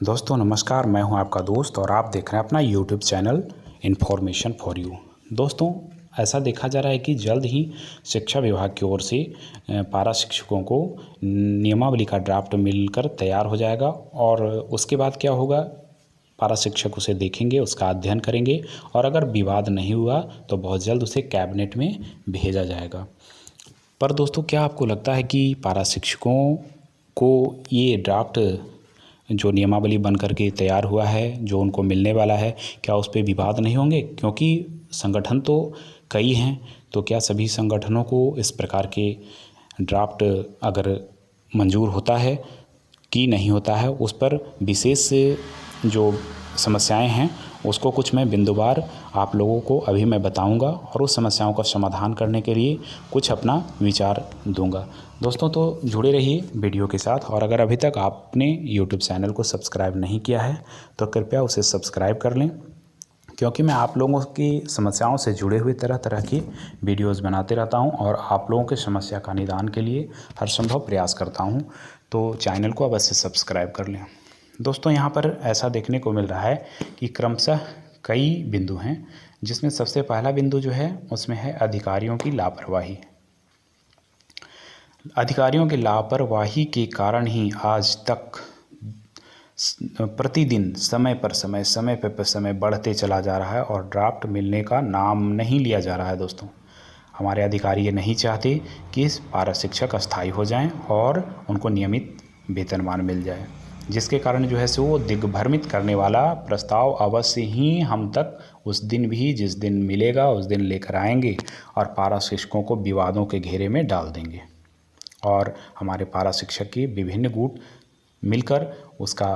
दोस्तों नमस्कार, मैं हूं आपका दोस्त और आप देख रहे हैं अपना YouTube channel information for you. दोस्तों, ऐसा देखा जा रहा है कि जल्द ही शिक्षा विभाग की ओर से पारा शिक्षकों को नियमावली का ड्राफ्ट मिलकर तैयार हो जाएगा और उसके बाद क्या होगा, पारा शिक्षक उसे देखेंगे, उसका अध्ययन करेंगे और अगर विवाद नहीं हुआ तो बहुत जल्द उसे कैबिनेट में भेजा जाएगा। पर दोस्तों, क्या आपको लगता है कि पारा शिक्षकों को ये ड्राफ्ट जो नियमावली बन करके तैयार हुआ है, जो उनको मिलने वाला है, क्या उस पे विवाद नहीं होंगे? क्योंकि संगठन तो कई हैं, तो क्या सभी संगठनों को इस प्रकार के ड्राफ्ट अगर मंजूर होता है कि नहीं होता है, उस पर विशेष जो समस्याएं हैं उसको कुछ मैं बिंदुवार आप लोगों को अभी मैं बताऊंगा और उस समस्याओं का समाधान करने के लिए कुछ अपना विचार दूंगा। दोस्तों, तो जुड़े रहिए वीडियो के साथ और अगर अभी तक आपने यूट्यूब चैनल को सब्सक्राइब नहीं किया है तो कृपया उसे सब्सक्राइब कर लें, क्योंकि मैं आप लोगों की समस्याओं से जुड़े हुए तरह तरह की वीडियोस बनाते रहता हूं और आप लोगों के समस्या का निदान के लिए हर संभव प्रयास करता हूं। तो चैनल को अवश्य सब्सक्राइब कर लें। दोस्तों, यहाँ पर ऐसा देखने को मिल रहा है कि क्रमशः कई बिंदु हैं, जिसमें सबसे पहला बिंदु जो है उसमें है अधिकारियों की लापरवाही। अधिकारियों की लापरवाही के कारण ही आज तक प्रतिदिन समय पर समय बढ़ते चला जा रहा है और ड्राफ्ट मिलने का नाम नहीं लिया जा रहा है। दोस्तों, हमारे अधिकारी ये नहीं चाहते कि पारा शिक्षक अस्थायी हो जाएं और उनको नियमित वेतनमान मिल जाए, जिसके कारण जो है सो वो दिग्भ्रमित करने वाला प्रस्ताव अवश्य ही हम तक उस दिन भी जिस दिन मिलेगा उस दिन लेकर आएंगे और पारा शिक्षकों को विवादों के घेरे में डाल देंगे और हमारे पारा शिक्षक के विभिन्न गुट मिलकर उसका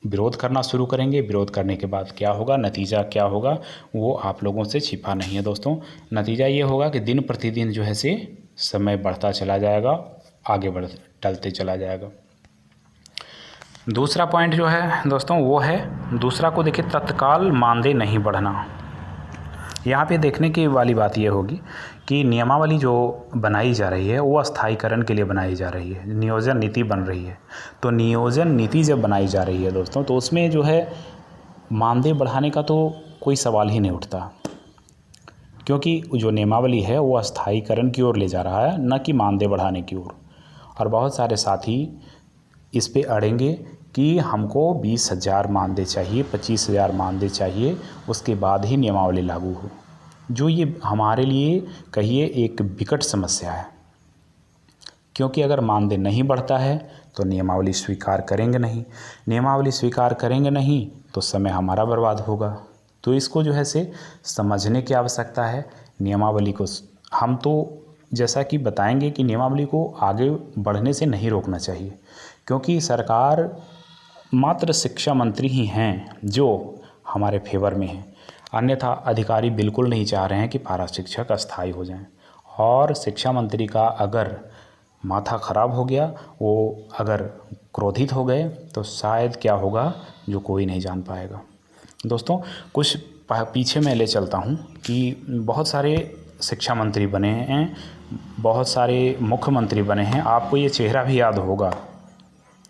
विरोध करना शुरू करेंगे। विरोध करने के बाद क्या होगा, नतीजा क्या होगा, वो आप लोगों से छिपा नहीं है। दोस्तों, नतीजा ये होगा कि दिन प्रतिदिन जो है से समय बढ़ता चला जाएगा, आगे टलते चला जाएगा। दूसरा पॉइंट जो है दोस्तों वो है, दूसरा को देखिए, तत्काल मानदेय नहीं बढ़ना। यहाँ पे देखने की वाली बात ये होगी कि नियमावली जो बनाई जा रही है वो अस्थायीकरण के लिए बनाई जा रही है, नियोजन नीति बन रही है। तो नियोजन नीति जब बनाई जा रही है दोस्तों, तो उसमें जो है मानदेय बढ़ाने का तो कोई सवाल ही नहीं उठता, क्योंकि जो नियमावली है वो अस्थायीकरण की ओर ले जा रहा है, न कि मानदेय बढ़ाने की ओर। और बहुत सारे साथी इस पे अड़ेंगे कि हमको 20,000 मानदेय चाहिए, 25,000 मानदेय चाहिए, उसके बाद ही नियमावली लागू हो, जो ये हमारे लिए कहिए एक विकट समस्या है। क्योंकि अगर मानदेय नहीं बढ़ता है तो नियमावली स्वीकार करेंगे नहीं, नियमावली स्वीकार करेंगे नहीं तो समय हमारा बर्बाद होगा। तो इसको जो है से समझने की आवश्यकता है। नियमावली को हम तो जैसा कि बताएंगे कि नियमावली को आगे बढ़ने से नहीं रोकना चाहिए, क्योंकि सरकार मात्र शिक्षा मंत्री ही हैं जो हमारे फेवर में हैं। अन्यथा अधिकारी बिल्कुल नहीं चाह रहे हैं कि पारा शिक्षक अस्थायी हो जाएं। और शिक्षा मंत्री का अगर माथा खराब हो गया, वो अगर क्रोधित हो गए, तो शायद क्या होगा जो कोई नहीं जान पाएगा। दोस्तों, कुछ पीछे मैं ले चलता हूँ कि बहुत सारे शिक्षा मंत्री बने हैं, बहुत सारे मुख्यमंत्री बने हैं। आपको ये चेहरा भी याद होगा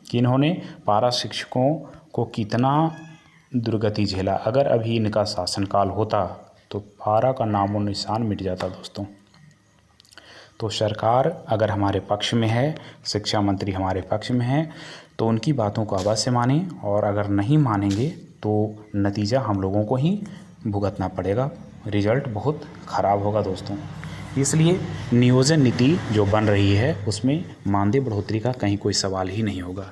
कि इन्होंने पारा शिक्षकों को कितना दुर्गति झेला। अगर अभी इनका शासनकाल होता तो पारा का नामो निशान मिट जाता। दोस्तों, तो सरकार अगर हमारे पक्ष में है, शिक्षा मंत्री हमारे पक्ष में है, तो उनकी बातों को अवश्य मानें, और अगर नहीं मानेंगे तो नतीजा हम लोगों को ही भुगतना पड़ेगा, रिजल्ट बहुत ख़राब होगा। दोस्तों, इसलिए नियोजन नीति जो बन रही है उसमें मानदेय बढ़ोतरी का कहीं कोई सवाल ही नहीं होगा।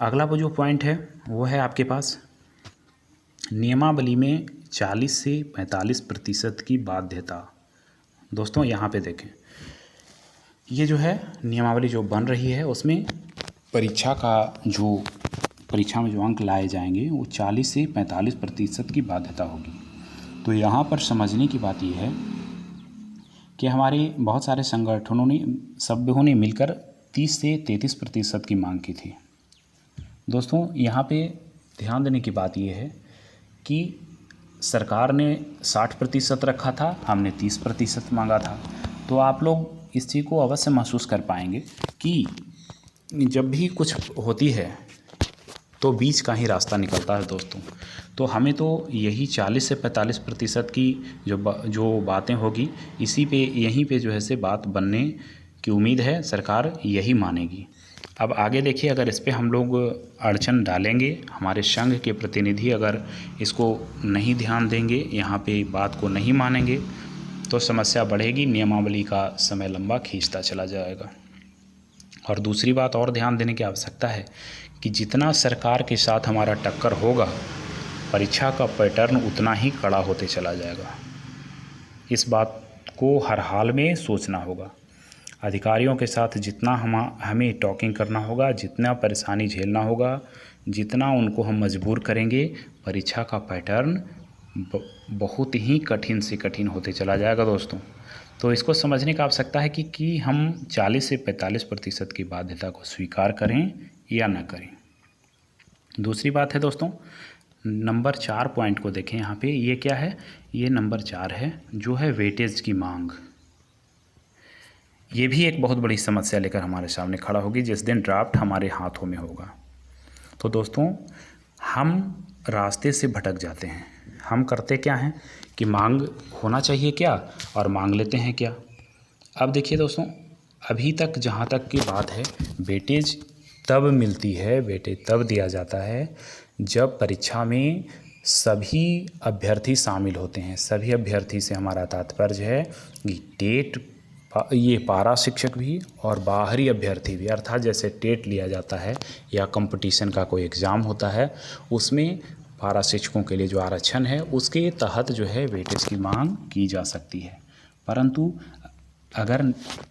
अगला वो जो पॉइंट है वो है आपके पास नियमावली में 40 से 45% की बाध्यता। दोस्तों, यहाँ पे देखें, ये जो है नियमावली जो बन रही है उसमें परीक्षा में जो अंक लाए जाएंगे वो 40 से 45% की बाध्यता होगी। तो यहाँ पर समझने की बात यह है कि हमारे बहुत सारे संगठनों ने, सभ्यों ने मिलकर 30 से 33% की मांग की थी। दोस्तों, यहाँ पे ध्यान देने की बात यह है कि सरकार ने 60% रखा था, हमने 30% मांगा था। तो आप लोग इस चीज़ को अवश्य महसूस कर पाएंगे कि जब भी कुछ होती है तो बीच का ही रास्ता निकलता है दोस्तों। तो हमें तो यही 40 से 45% की जो बातें होगी इसी पे यहीं पे जो है से बात बनने की उम्मीद है, सरकार यही मानेगी। अब आगे देखिए, अगर इस पे हम लोग अड़चन डालेंगे, हमारे संघ के प्रतिनिधि अगर इसको नहीं ध्यान देंगे, यहाँ पे बात को नहीं मानेंगे, तो समस्या बढ़ेगी, नियमावली का समय लंबा खींचता चला जाएगा। और दूसरी बात और ध्यान देने की आवश्यकता है कि जितना सरकार के साथ हमारा टक्कर होगा, परीक्षा का पैटर्न उतना ही कड़ा होते चला जाएगा। इस बात को हर हाल में सोचना होगा। अधिकारियों के साथ जितना हमें टॉकिंग करना होगा, जितना परेशानी झेलना होगा, जितना उनको हम मजबूर करेंगे, परीक्षा का पैटर्न बहुत ही कठिन से कठिन होते चला जाएगा दोस्तों। तो इसको समझने का आवश्यकता है कि हम 40 से 45% की बाध्यता को स्वीकार करें या न करें। दूसरी बात है दोस्तों, नंबर 4 पॉइंट को देखें। यहाँ पे ये क्या है, ये नंबर 4 है, जो है वेटेज की मांग। ये भी एक बहुत बड़ी समस्या लेकर हमारे सामने खड़ा होगी जिस दिन ड्राफ्ट हमारे हाथों में होगा। तो दोस्तों, हम रास्ते से भटक जाते हैं। हम करते क्या हैं कि मांग होना चाहिए क्या, और मांग लेते हैं क्या। अब देखिए दोस्तों, अभी तक जहाँ तक की बात है, वेटेज तब मिलती है, वेटेज तब दिया जाता है जब परीक्षा में सभी अभ्यर्थी शामिल होते हैं। सभी अभ्यर्थी से हमारा तात्पर्य है कि टेट, ये पारा शिक्षक भी और बाहरी अभ्यर्थी भी, अर्थात जैसे टेट लिया जाता है या कंपटीशन का कोई एग्ज़ाम होता है, उसमें पारा शिक्षकों के लिए जो आरक्षण है उसके तहत जो है वेटेज की मांग की जा सकती है। परंतु अगर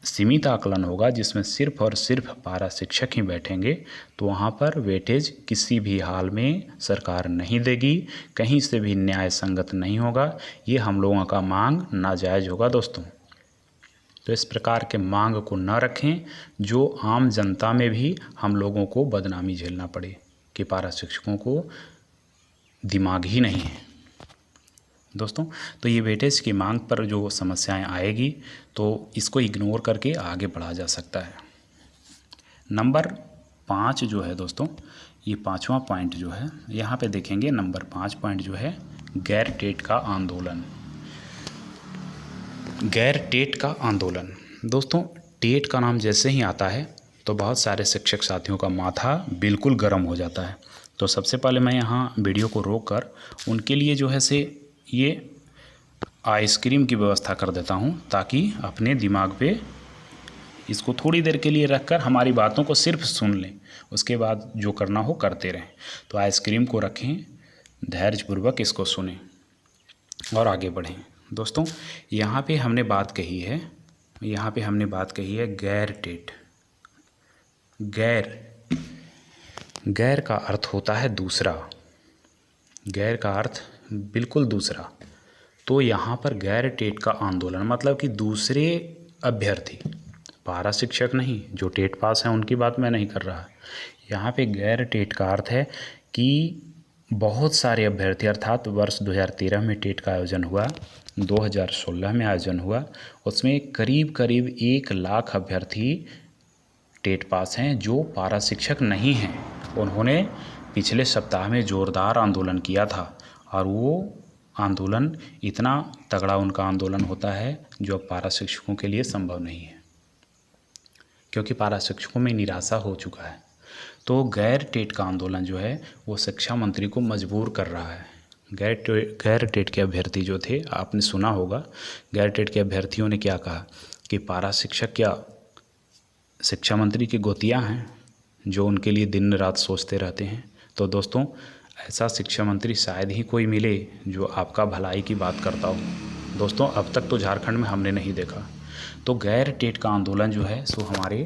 सीमित आकलन होगा जिसमें सिर्फ और सिर्फ पारा शिक्षक ही बैठेंगे, तो वहाँ पर वेटेज किसी भी हाल में सरकार नहीं देगी, कहीं से भी न्याय संगत नहीं होगा। ये हम लोगों का मांग नाजायज़ होगा दोस्तों। तो इस प्रकार के मांग को न रखें जो आम जनता में भी हम लोगों को बदनामी झेलना पड़े कि पारा शिक्षकों को दिमाग ही नहीं है दोस्तों। तो ये वेटेज की मांग पर जो समस्याएं आएगी तो इसको इग्नोर करके आगे बढ़ा जा सकता है। नंबर 5 जो है दोस्तों, ये 5वां पॉइंट जो है, यहाँ पे देखेंगे नंबर 5 पॉइंट जो है, गैर टेट का आंदोलन। गैर टेट का आंदोलन दोस्तों, टेट का नाम जैसे ही आता है तो बहुत सारे शिक्षक साथियों का माथा बिल्कुल गर्म हो जाता है। तो सबसे पहले मैं यहाँ वीडियो को रोक कर उनके लिए जो है से ये आइसक्रीम की व्यवस्था कर देता हूँ, ताकि अपने दिमाग पे इसको थोड़ी देर के लिए रखकर हमारी बातों को सिर्फ सुन लें, उसके बाद जो करना हो करते रहें। तो आइसक्रीम को रखें, धैर्यपूर्वक इसको सुनें और आगे बढ़ें। दोस्तों, यहाँ पे हमने बात कही है गैर टेट। गैर का अर्थ होता है दूसरा, गैर का अर्थ बिल्कुल दूसरा। तो यहाँ पर गैर टेट का आंदोलन मतलब कि दूसरे अभ्यर्थी, पारा शिक्षक नहीं, जो टेट पास हैं उनकी बात मैं नहीं कर रहा। यहाँ पे गैर टेट का अर्थ है कि बहुत सारे अभ्यर्थी, अर्थात वर्ष 2013 में टेट का आयोजन हुआ, 2016 में आयोजन हुआ, उसमें करीब 1 लाख अभ्यर्थी टेट पास हैं जो पारा शिक्षक नहीं हैं। उन्होंने पिछले सप्ताह में ज़ोरदार आंदोलन किया था और वो आंदोलन इतना तगड़ा उनका आंदोलन होता है जो अब पारा शिक्षकों के लिए संभव नहीं है, क्योंकि पारा शिक्षकों में निराशा हो चुका है। तो गैर टेट का आंदोलन जो है वो शिक्षा मंत्री को मजबूर कर रहा है। गैर टेट के अभ्यर्थी जो थे, आपने सुना होगा, गैर टेट के अभ्यर्थियों ने क्या कहा कि पारा शिक्षक क्या शिक्षा मंत्री के गोतिया हैं जो उनके लिए दिन रात सोचते रहते हैं। तो दोस्तों, ऐसा शिक्षा मंत्री शायद ही कोई मिले जो आपका भलाई की बात करता हो। दोस्तों, अब तक तो झारखंड में हमने नहीं देखा। तो गैर टेट का आंदोलन जो है सो हमारे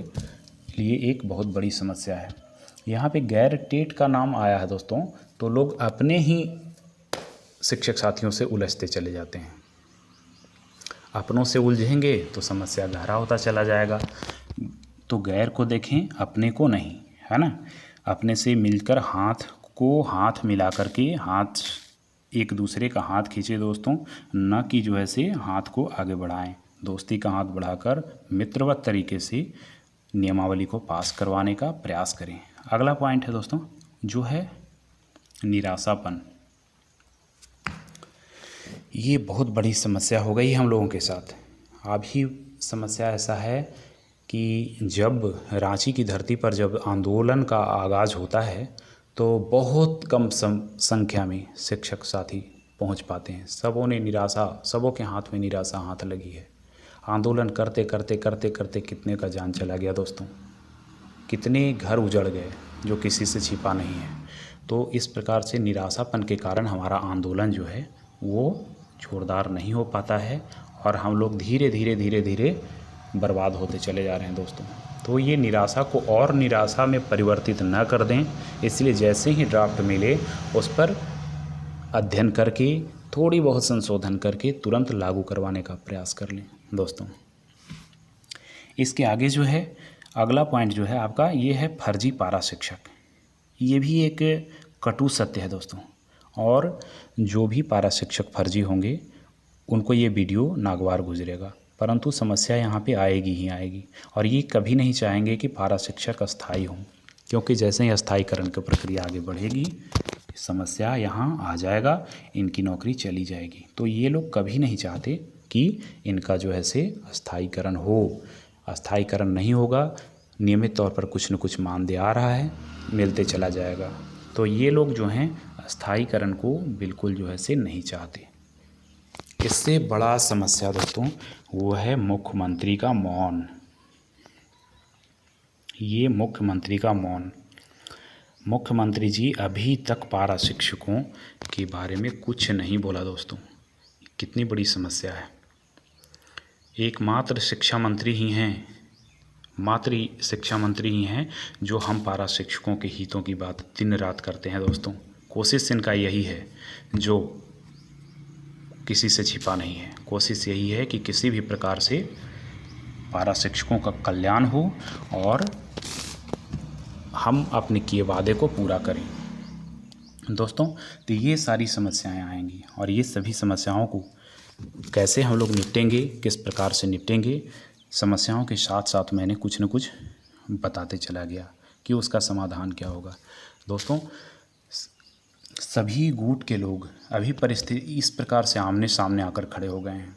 लिए एक बहुत बड़ी समस्या है। यहाँ पे गैर टेट का नाम आया है दोस्तों, तो लोग अपने ही शिक्षक साथियों से उलझते चले जाते हैं। अपनों से उलझेंगे तो समस्या गहरा होता चला जाएगा। तो गैर को देखें, अपने को नहीं, है ना। अपने से मिलकर हाथ मिला करके एक दूसरे का हाथ खींचे दोस्तों, न कि जो है से हाथ को आगे बढ़ाएं। दोस्ती का हाथ बढ़ाकर मित्रवत तरीके से नियमावली को पास करवाने का प्रयास करें। अगला पॉइंट है दोस्तों, जो है निराशापन, ये बहुत बड़ी समस्या हो गई हम लोगों के साथ। अभी समस्या ऐसा है कि जब रांची की धरती पर जब आंदोलन का आगाज़ होता है तो बहुत कम संख्या में शिक्षक साथी पहुंच पाते हैं। सबों के हाथ में निराशा हाथ लगी है। आंदोलन करते करते करते करते कितने का जान चला गया दोस्तों, कितने घर उजड़ गए जो किसी से छिपा नहीं है। तो इस प्रकार से निराशापन के कारण हमारा आंदोलन जो है वो जोरदार नहीं हो पाता है और हम लोग धीरे धीरे बर्बाद होते चले जा रहे हैं दोस्तों। तो ये निराशा को और निराशा में परिवर्तित न कर दें, इसलिए जैसे ही ड्राफ्ट मिले उस पर अध्ययन करके थोड़ी बहुत संशोधन करके तुरंत लागू करवाने का प्रयास कर लें दोस्तों। इसके आगे जो है अगला पॉइंट जो है आपका ये है फर्जी पारा शिक्षक। ये भी एक कटु सत्य है दोस्तों, और जो भी पारा शिक्षक फर्जी होंगे उनको ये वीडियो नागवार गुजरेगा, परंतु समस्या यहाँ पे आएगी ही आएगी। और ये कभी नहीं चाहेंगे कि पारा शिक्षक अस्थाई हों, क्योंकि जैसे ही अस्थाईकरण की प्रक्रिया आगे बढ़ेगी समस्या यहाँ आ जाएगा, इनकी नौकरी चली जाएगी। तो ये लोग कभी नहीं चाहते कि इनका जो है से अस्थाईकरण हो। अस्थाईकरण नहीं होगा, नियमित तौर पर कुछ न कुछ मानदेय आ रहा है, मिलते चला जाएगा। तो ये लोग जो हैं अस्थाईकरण को बिल्कुल जो है से नहीं चाहते। इससे बड़ा समस्या दोस्तों वो है मुख्यमंत्री का मौन। ये मुख्यमंत्री का मौन, मुख्यमंत्री जी अभी तक पारा शिक्षकों के बारे में कुछ नहीं बोला दोस्तों। कितनी बड़ी समस्या है। एकमात्र शिक्षा मंत्री ही हैं, मातृ शिक्षा मंत्री ही हैं जो हम पारा शिक्षकों के हितों की बात दिन रात करते हैं दोस्तों। कोशिश इनका यही है, जो किसी से छिपा नहीं है। कोशिश यही है कि किसी भी प्रकार से पारा शिक्षकों का कल्याण हो और हम अपने किए वादे को पूरा करें दोस्तों। तो ये सारी समस्याएं आएंगी और ये सभी समस्याओं को कैसे हम लोग निपटेंगे, किस प्रकार से निपटेंगे, समस्याओं के साथ साथ मैंने कुछ न कुछ बताते चला गया कि उसका समाधान क्या होगा दोस्तों। सभी गुट के लोग अभी परिस्थिति इस प्रकार से आमने सामने आकर खड़े हो गए हैं,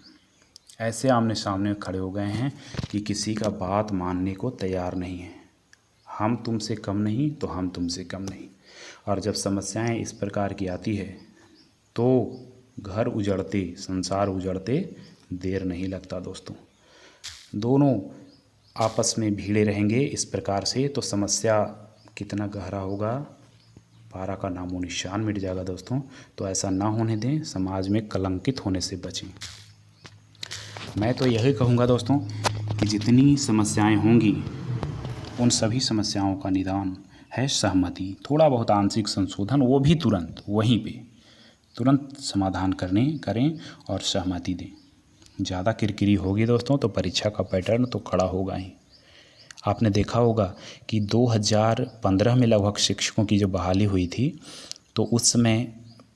ऐसे आमने सामने खड़े हो गए हैं कि किसी का बात मानने को तैयार नहीं है। हम तुमसे कम नहीं तो हम तुमसे कम नहीं। और जब समस्याएं इस प्रकार की आती है तो घर उजड़ते, संसार उजड़ते देर नहीं लगता दोस्तों। दोनों आपस में भिड़े रहेंगे इस प्रकार से तो समस्या कितना गहरा होगा, पारा का नामो निशान मिट जाएगा दोस्तों। तो ऐसा ना होने दें, समाज में कलंकित होने से बचें। मैं तो यही कहूँगा दोस्तों कि जितनी समस्याएं होंगी उन सभी समस्याओं का निदान है सहमति, थोड़ा बहुत आंशिक संशोधन, वो भी तुरंत वहीं पे तुरंत समाधान करें और सहमति दें। ज़्यादा किरकिरी होगी दोस्तों तो परीक्षा का पैटर्न तो खड़ा होगा ही। आपने देखा होगा कि 2015 में लगभग शिक्षकों की जो बहाली हुई थी तो उस समय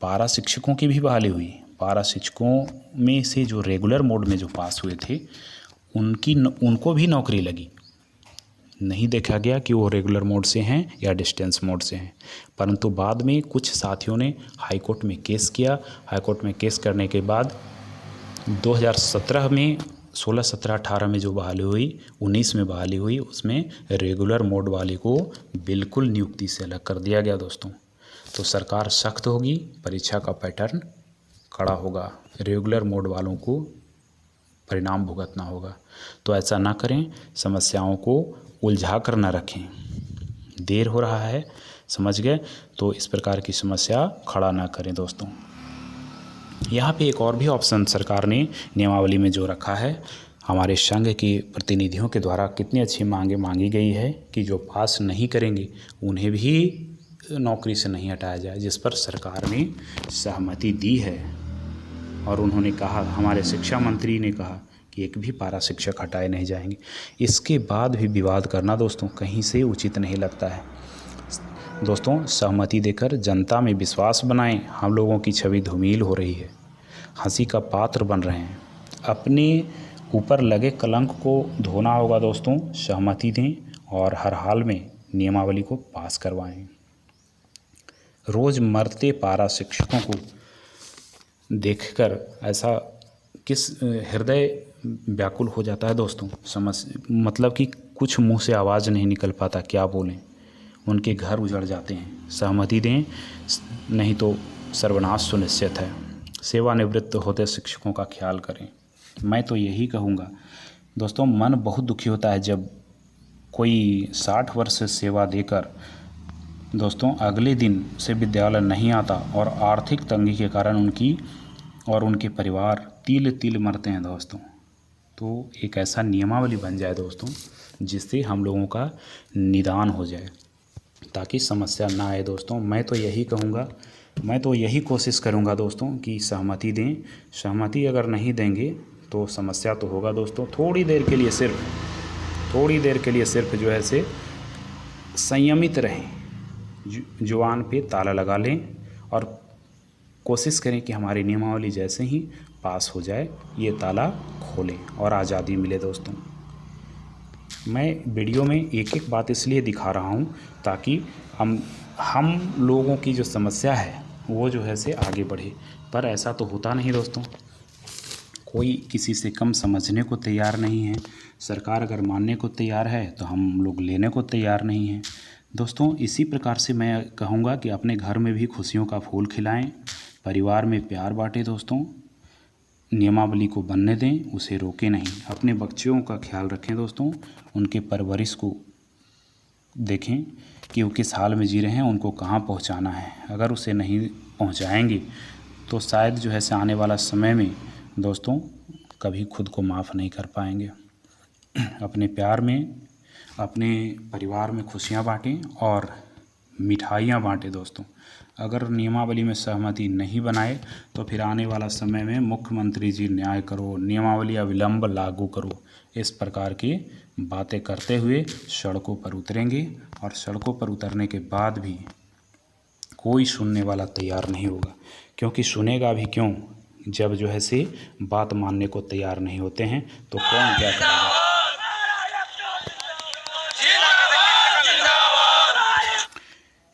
पारा शिक्षकों की भी बहाली हुई। पारा शिक्षकों में से जो रेगुलर मोड में जो पास हुए थे उनको भी नौकरी लगी। नहीं देखा गया कि वो रेगुलर मोड से हैं या डिस्टेंस मोड से हैं, परंतु बाद में कुछ साथियों ने हाई कोर्ट में केस किया। हाई कोर्ट में केस करने के बाद 2017 में 16, 17, 18 में जो बहाली हुई, 19 में बहाली हुई, उसमें रेगुलर मोड वाले को बिल्कुल नियुक्ति से अलग कर दिया गया दोस्तों। तो सरकार सख्त होगी, परीक्षा का पैटर्न कड़ा होगा, रेगुलर मोड वालों को परिणाम भुगतना होगा। तो ऐसा ना करें, समस्याओं को उलझा कर न रखें। देर हो रहा है, समझ गए, तो इस प्रकार की समस्या खड़ा ना करें दोस्तों। यहाँ पे एक और भी ऑप्शन सरकार ने नियमावली में जो रखा है, हमारे संघ के प्रतिनिधियों के द्वारा कितनी अच्छी मांगे मांगी गई है कि जो पास नहीं करेंगे उन्हें भी नौकरी से नहीं हटाया जाए, जिस पर सरकार ने सहमति दी है। और उन्होंने कहा, हमारे शिक्षा मंत्री ने कहा कि एक भी पारा शिक्षक हटाए नहीं जाएंगे। इसके बाद भी विवाद करना दोस्तों कहीं से उचित नहीं लगता है दोस्तों। सहमति देकर जनता में विश्वास बनाएं। हम लोगों की छवि धूमिल हो रही है, हंसी का पात्र बन रहे हैं। अपने ऊपर लगे कलंक को धोना होगा दोस्तों। सहमति दें और हर हाल में नियमावली को पास करवाएं। रोज़ मरते पारा शिक्षकों को देखकर ऐसा किस हृदय व्याकुल हो जाता है दोस्तों। मतलब कि कुछ मुंह से आवाज़ नहीं निकल पाता, क्या बोलें। उनके घर उजड़ जाते हैं। सहमति दें, नहीं तो सर्वनाश सुनिश्चित है। सेवानिवृत्त होते शिक्षकों का ख्याल करें। मैं तो यही कहूँगा दोस्तों, मन बहुत दुखी होता है जब कोई 60 वर्ष सेवा देकर दोस्तों अगले दिन से विद्यालय नहीं आता और आर्थिक तंगी के कारण उनकी और उनके परिवार तिल तिल मरते हैं दोस्तों। तो एक ऐसा नियमावली बन जाए दोस्तों जिससे हम लोगों का निदान हो जाए, ताकि समस्या ना आए दोस्तों। मैं तो यही कहूँगा, मैं तो यही कोशिश करूँगा दोस्तों कि सहमति दें। सहमति अगर नहीं देंगे तो समस्या तो होगा दोस्तों। थोड़ी देर के लिए सिर्फ जो है से संयमित रहें, जुबान पे ताला लगा लें और कोशिश करें कि हमारी नियमावली जैसे ही पास हो जाए ये ताला खोलें और आज़ादी मिले दोस्तों। मैं वीडियो में एक एक बात इसलिए दिखा रहा हूँ ताकि हम लोगों की जो समस्या है वो जो है से आगे बढ़े, पर ऐसा तो होता नहीं दोस्तों। कोई किसी से कम समझने को तैयार नहीं है। सरकार अगर मानने को तैयार है तो हम लोग लेने को तैयार नहीं हैं दोस्तों। इसी प्रकार से मैं कहूँगा कि अपने घर में भी खुशियों का फूल खिलाएं, परिवार में प्यार बांटें दोस्तों। नियमावली को बनने दें, उसे रोकें नहीं। अपने बच्चों का ख्याल रखें दोस्तों, उनके परवरिश को देखें कि वो किस हाल में जी रहे हैं, उनको कहाँ पहुँचाना है। अगर उसे नहीं पहुँचाएंगे तो शायद जो है से आने वाला समय में दोस्तों कभी खुद को माफ़ नहीं कर पाएंगे। अपने प्यार में, अपने परिवार में खुशियाँ बांटें और मिठाइयाँ बांटें दोस्तों। अगर नियमावली में सहमति नहीं बनाए तो फिर आने वाला समय में मुख्यमंत्री जी न्याय करो, नियमावली अविलंब लागू करो, इस प्रकार की बातें करते हुए सड़कों पर उतरेंगे। और सड़कों पर उतरने के बाद भी कोई सुनने वाला तैयार नहीं होगा, क्योंकि सुनेगा भी क्यों जब जो है से बात मानने को तैयार नहीं होते हैं तो कौन क्या करेगा।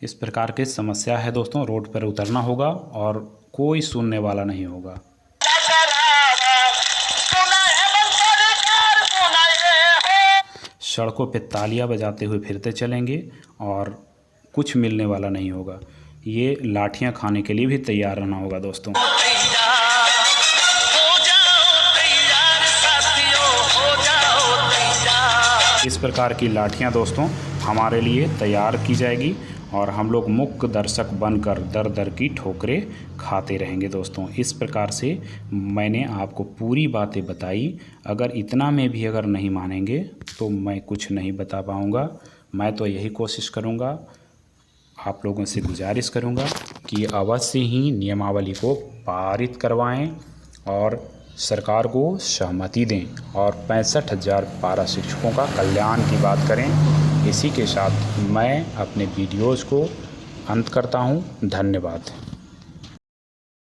इस प्रकार की समस्या है दोस्तों। रोड पर उतरना होगा और कोई सुनने वाला नहीं होगा। सड़कों पे तालियां बजाते हुए फिरते चलेंगे और कुछ मिलने वाला नहीं होगा। ये लाठियां खाने के लिए भी तैयार रहना होगा दोस्तों। इस प्रकार की लाठियां दोस्तों हमारे लिए तैयार की जाएगी और हम लोग मूक दर्शक बनकर दर दर की ठोकरें खाते रहेंगे दोस्तों। इस प्रकार से मैंने आपको पूरी बातें बताई। अगर इतना में भी अगर नहीं मानेंगे तो मैं कुछ नहीं बता पाऊँगा। मैं तो यही कोशिश करूँगा, आप लोगों से गुजारिश करूँगा कि अवश्य ही नियमावली को पारित करवाएं और सरकार को सहमति दें और 65,000 पारा शिक्षकों का कल्याण की बात करें। इसी के साथ मैं अपने वीडियोज़ को अंत करता हूँ। धन्यवाद।